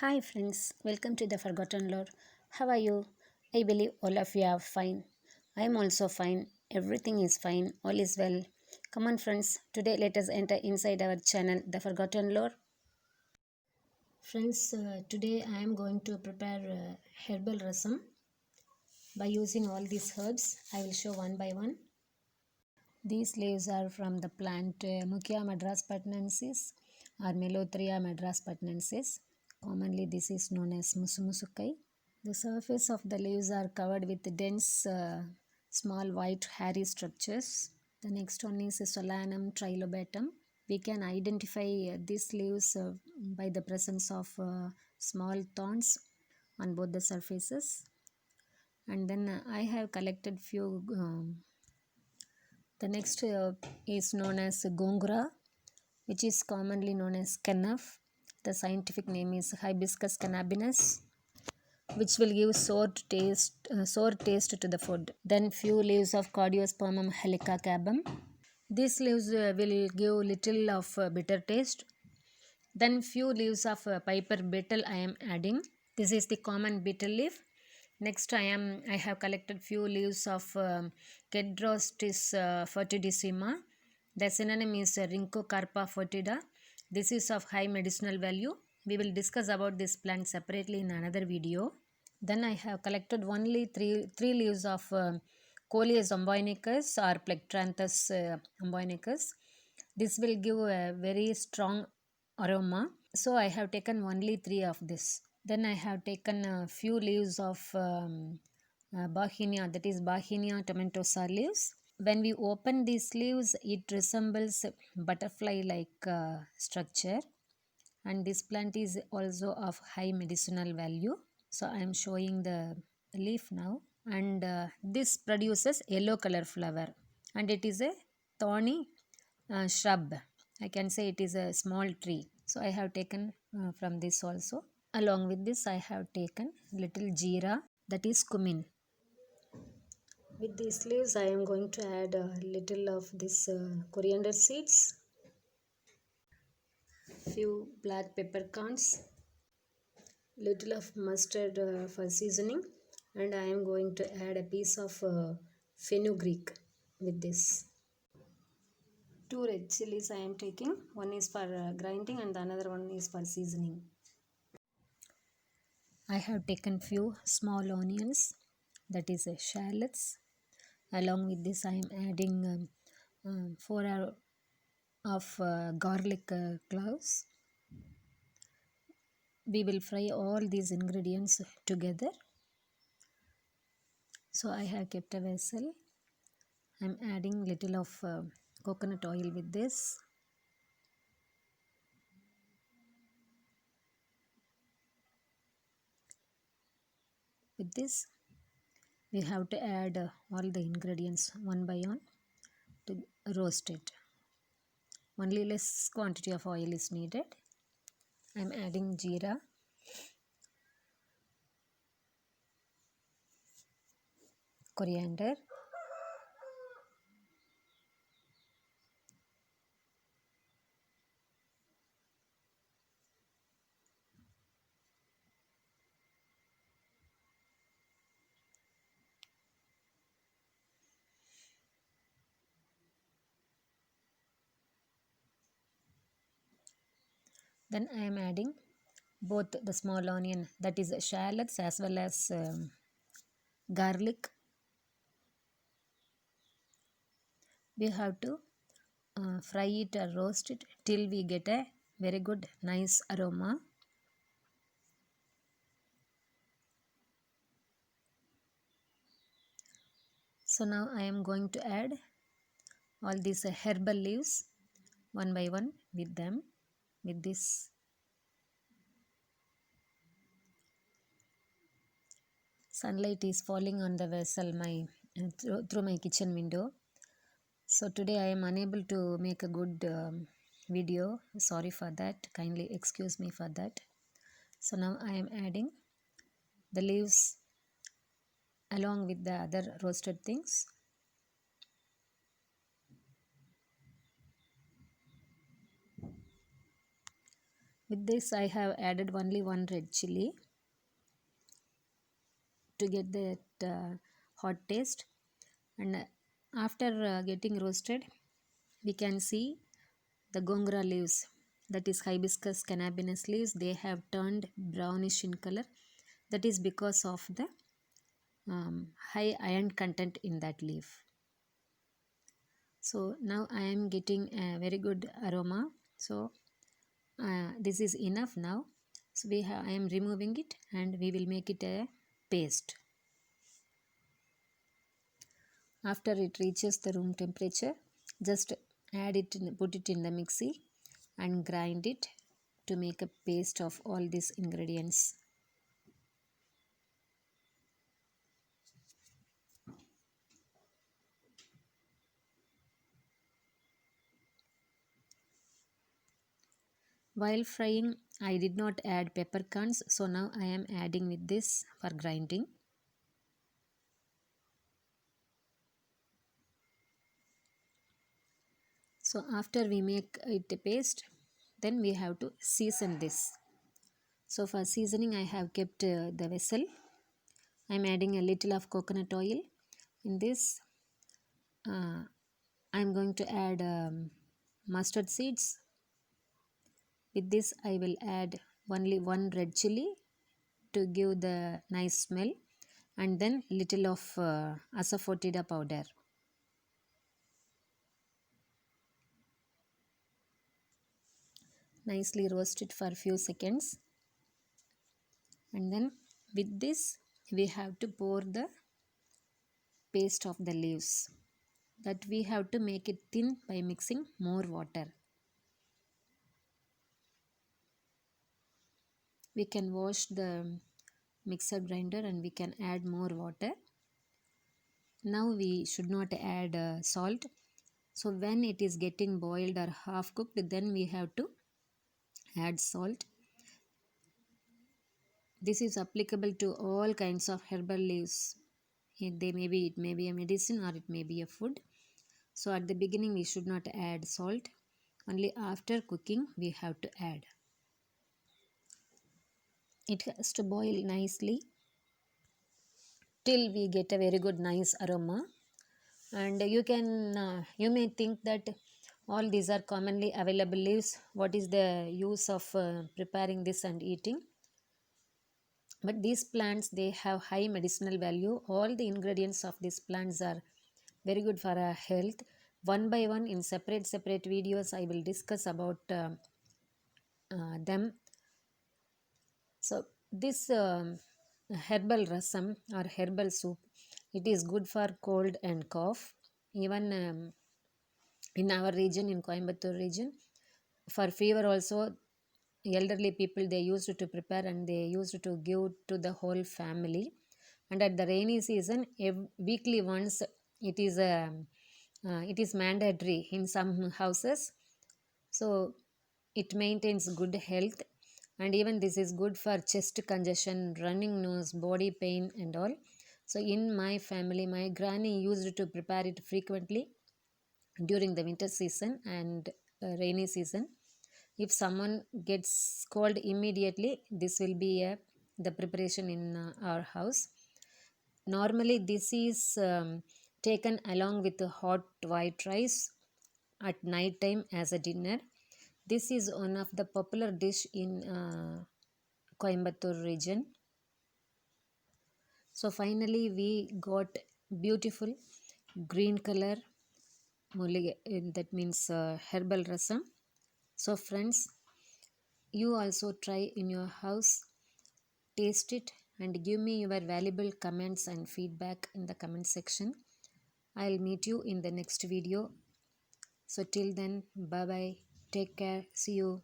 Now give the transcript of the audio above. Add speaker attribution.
Speaker 1: Hi friends, welcome to the Forgotten Lore. How are you? I believe all of you are fine. I am also fine. Everything is fine. All is well. Come on friends, today let us enter inside our channel, The Forgotten Lore. Friends, today I am going to prepare herbal rasam by using all these herbs. I will show one by one. These leaves are from the plant Mucia madraspatnensis or Melothria madraspatnensis. Commonly, this is known as musumusukai. The surface of the leaves are covered with dense, small white hairy structures. The next one is Solanum trilobatum. We can identify these leaves by the presence of small thorns on both the surfaces. And then I have collected few. The next is known as Gongura, which is commonly known as Kennaf. The scientific name is Hibiscus cannabinus, which will give sour taste to the food. Then few leaves of Cardiospermum helicacabum. These leaves will give little of bitter taste. Then few leaves of Piper betel I am adding. This is the common betel leaf. Next I have collected few leaves of Kedrostis fertidissima. The synonym is Rhynchocarpa foetida. This is of high medicinal value. We will discuss about this plant separately in another video. Then I have collected only three leaves of Coleus omboinicus or Plectranthus omboinicus. This will give a very strong aroma. So I have taken only three of this. Then I have taken a few leaves of Bauhinia, that is Bauhinia tomentosa leaves. When we open these leaves, it resembles butterfly-like structure, and this plant is also of high medicinal value. So I am showing the leaf now, and this produces yellow color flower, and it is a thorny shrub. I can say it is a small tree. So I have taken from this also. Along with this, I have taken little jeera, that is cumin. With these leaves, I am going to add a little of this coriander seeds, few black peppercorns, little of mustard for seasoning, and I am going to add a piece of fenugreek with this. Two red chilies I am taking. One is for grinding and the another one is for seasoning. I have taken few small onions, that is shallots. Along with this, I am adding 4 of garlic cloves. We will fry all these ingredients together. So I have kept a vessel. I am adding little of coconut oil with this. With this, we have to add all the ingredients one by one to roast it. Only less quantity of oil is needed. I am adding jeera, coriander, then I am adding both the small onion, that is shallots, as well as garlic. We have to fry it or roast it till we get a very good nice aroma. So now I am going to add all these herbal leaves one by one with them, with this. Sunlight is falling on the vessel through my kitchen window. So today I am unable to make a good video. Sorry for that. Kindly excuse me for that. So now I am adding the leaves along with the other roasted things. With this I have added only one red chili to get that hot taste. And after getting roasted, we can see the gongura leaves, that is hibiscus cannabinus leaves, they have turned brownish in color. That is because of the high iron content in that leaf. So now I am getting a very good aroma. So this is enough now. So I am removing it and we will make it a paste. After it reaches the room temperature, just put it in the mixie and grind it to make a paste of all these ingredients. While frying, I did not add peppercorns, so now I am adding with this for grinding. So after we make it a paste, then we have to season this. So for seasoning, I have kept the vessel. I am adding a little of coconut oil. In this, I am going to add mustard seeds. With this, I will add only one red chili to give the nice smell, and then little of asafoetida powder. Nicely roast it for a few seconds, and then with this we have to pour the paste of the leaves, that we have to make it thin by mixing more water. We can wash the mixer grinder and we can add more water. Now we should not add salt. So when it is getting boiled or half cooked, then we have to add salt. This is applicable to all kinds of herbal leaves. It may be a medicine or it may be a food. So at the beginning we should not add salt. Only after cooking we have to add. It has to boil nicely till we get a very good nice aroma. And you may think that all these are commonly available leaves. What is the use of preparing this and eating? But these plants, they have high medicinal value. All the ingredients of these plants are very good for our health. One by one, in separate videos, I will discuss about them. So this herbal rasam or herbal soup, it is good for cold and cough. Even in our region, in Coimbatore region, for fever also, elderly people, they used to prepare and they used to give to the whole family. And at the rainy season, weekly once, it is mandatory in some houses. So it maintains good health, and even this is good for chest congestion, running nose, body pain and all. So in my family, my granny used to prepare it frequently during the winter season and rainy season. If someone gets cold immediately, this will be the preparation in our house. Normally this is taken along with the hot white rice at night time as a dinner. This is one of the popular dish in Coimbatore region. So finally we got beautiful green color that means herbal rasam. So friends, you also try in your house, taste it and give me your valuable comments and feedback in the comment section. I'll meet you in the next video. So till then, bye bye, take care, see you.